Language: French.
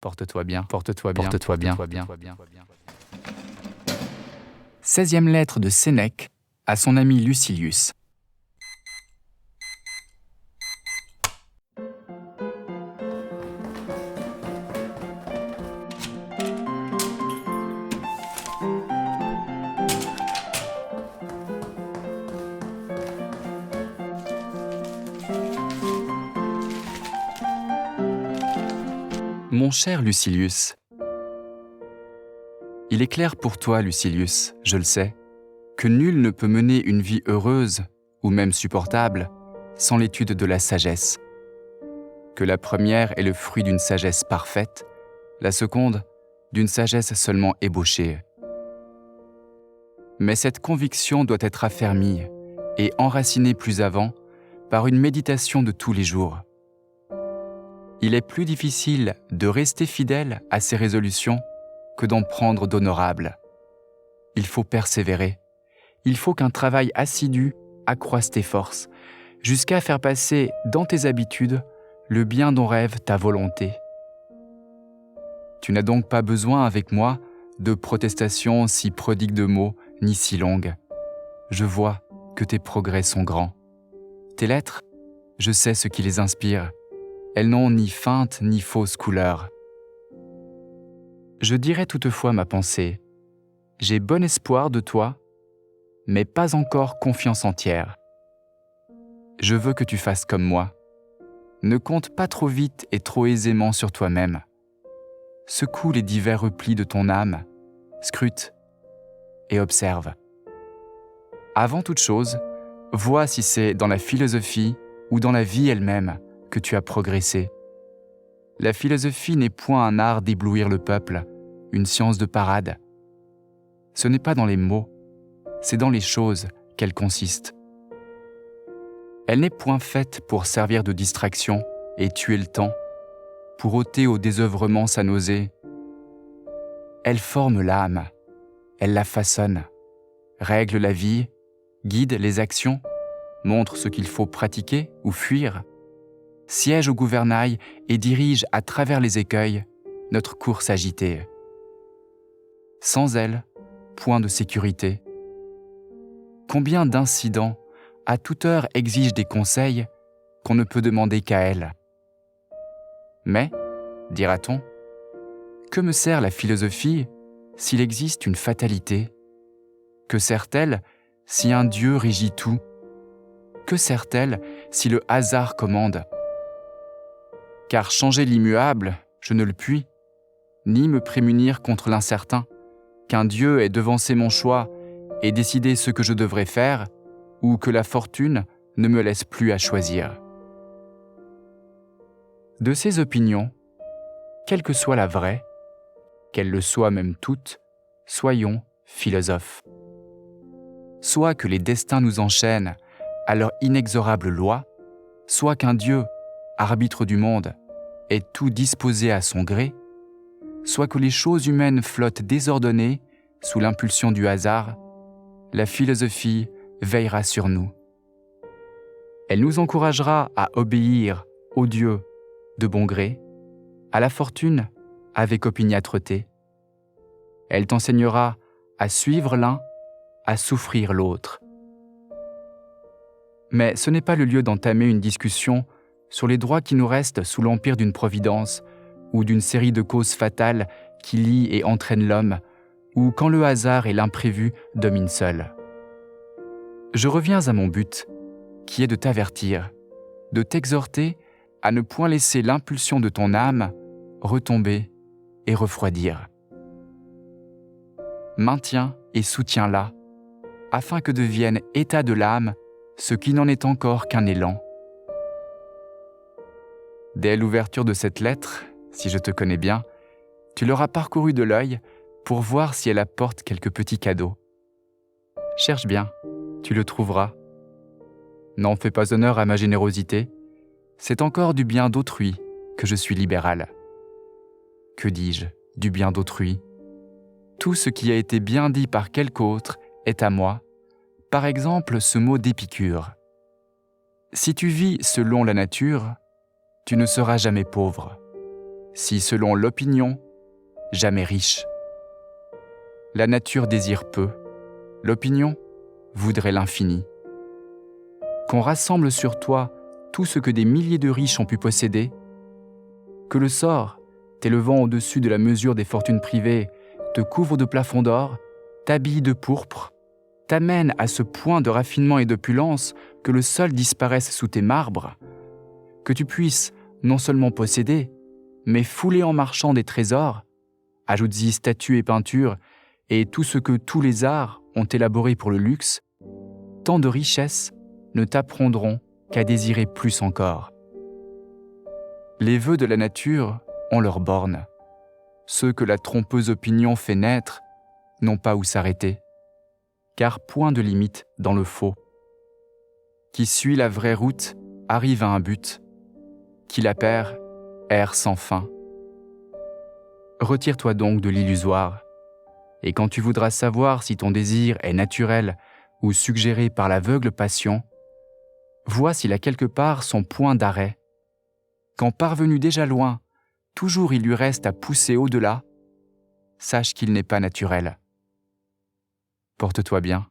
Porte-toi bien, porte-toi bien, porte-toi bien, porte-toi bien. 16e lettre de Sénèque à son ami Lucilius. Mon cher Lucilius, il est clair pour toi, Lucilius, je le sais, que nul ne peut mener une vie heureuse, ou même supportable, sans l'étude de la sagesse. Que la première est le fruit d'une sagesse parfaite, la seconde, d'une sagesse seulement ébauchée. Mais cette conviction doit être affermie et enracinée plus avant par une méditation de tous les jours. Il est plus difficile de rester fidèle à ses résolutions que d'en prendre d'honorables. Il faut persévérer. Il faut qu'un travail assidu accroisse tes forces, jusqu'à faire passer dans tes habitudes le bien dont rêve ta volonté. Tu n'as donc pas besoin avec moi de protestations si prodigues de mots ni si longues. Je vois que tes progrès sont grands. Tes lettres, je sais ce qui les inspire. Elles n'ont ni feinte ni fausse couleur. Je dirai toutefois ma pensée. J'ai bon espoir de toi, mais pas encore confiance entière. Je veux que tu fasses comme moi. Ne compte pas trop vite et trop aisément sur toi-même. Secoue les divers replis de ton âme, scrute et observe. Avant toute chose, vois si c'est dans la philosophie ou dans la vie elle-même que tu as progressé. La philosophie n'est point un art d'éblouir le peuple, une science de parade. Ce n'est pas dans les mots, c'est dans les choses qu'elle consiste. Elle n'est point faite pour servir de distraction et tuer le temps, pour ôter au désœuvrement sa nausée. Elle forme l'âme, elle la façonne, règle la vie, guide les actions, montre ce qu'il faut pratiquer ou fuir, siège au gouvernail et dirige à travers les écueils notre course agitée. Sans elle, point de sécurité. Combien d'incidents à toute heure exigent des conseils qu'on ne peut demander qu'à elle. Mais, dira-t-on, que me sert la philosophie s'il existe une fatalité? Que sert-elle si un Dieu régit tout? Que sert-elle si le hasard commande? Car changer l'immuable, je ne le puis, ni me prémunir contre l'incertain, qu'un Dieu ait devancé mon choix et décidé ce que je devrais faire, ou que la fortune ne me laisse plus à choisir. De ces opinions, quelle que soit la vraie, qu'elle le soit même toute, soyons philosophes. Soit que les destins nous enchaînent à leur inexorable loi, soit qu'un Dieu, arbitre du monde, ait tout disposé à son gré, soit que les choses humaines flottent désordonnées sous l'impulsion du hasard, la philosophie veillera sur nous. Elle nous encouragera à obéir au Dieu de bon gré, à la fortune avec opiniâtreté. Elle t'enseignera à suivre l'un, à souffrir l'autre. Mais ce n'est pas le lieu d'entamer une discussion sur les droits qui nous restent sous l'empire d'une providence ou d'une série de causes fatales qui lient et entraînent l'homme, ou quand le hasard et l'imprévu dominent seuls. Je reviens à mon but, qui est de t'avertir, de t'exhorter à ne point laisser l'impulsion de ton âme retomber et refroidir. Maintiens et soutiens-la, afin que devienne état de l'âme ce qui n'en est encore qu'un élan. Dès l'ouverture de cette lettre, si je te connais bien, tu l'auras parcourue de l'œil pour voir si elle apporte quelques petits cadeaux. Cherche bien, tu le trouveras. N'en fais pas honneur à ma générosité, c'est encore du bien d'autrui que je suis libéral. Que dis-je, du bien d'autrui? Tout ce qui a été bien dit par quelque autre est à moi, par exemple ce mot d'Épicure. Si tu vis selon la nature, tu ne seras jamais pauvre. si selon l'opinion, jamais riche. La nature désire peu, l'opinion voudrait l'infini. Qu'on rassemble sur toi tout ce que des milliers de riches ont pu posséder, que le sort, t'élevant au-dessus de la mesure des fortunes privées, te couvre de plafonds d'or, t'habille de pourpre, t'amène à ce point de raffinement et d'opulence que le sol disparaisse sous tes marbres, que tu puisses non seulement posséder, mais fouler en marchant des trésors, ajoute-y statues et peintures, et tout ce que tous les arts ont élaboré pour le luxe, tant de richesses ne t'apprendront qu'à désirer plus encore. Les vœux de la nature ont leurs bornes. Ceux que la trompeuse opinion fait naître n'ont pas où s'arrêter, car point de limite dans le faux. Qui suit la vraie route arrive à un but, qui la perd erre sans fin. Retire-toi donc de l'illusoire, et quand tu voudras savoir si ton désir est naturel ou suggéré par l'aveugle passion, vois s'il a quelque part son point d'arrêt. Quand parvenu déjà loin, toujours il lui reste à pousser au-delà, sache qu'il n'est pas naturel. Porte-toi bien.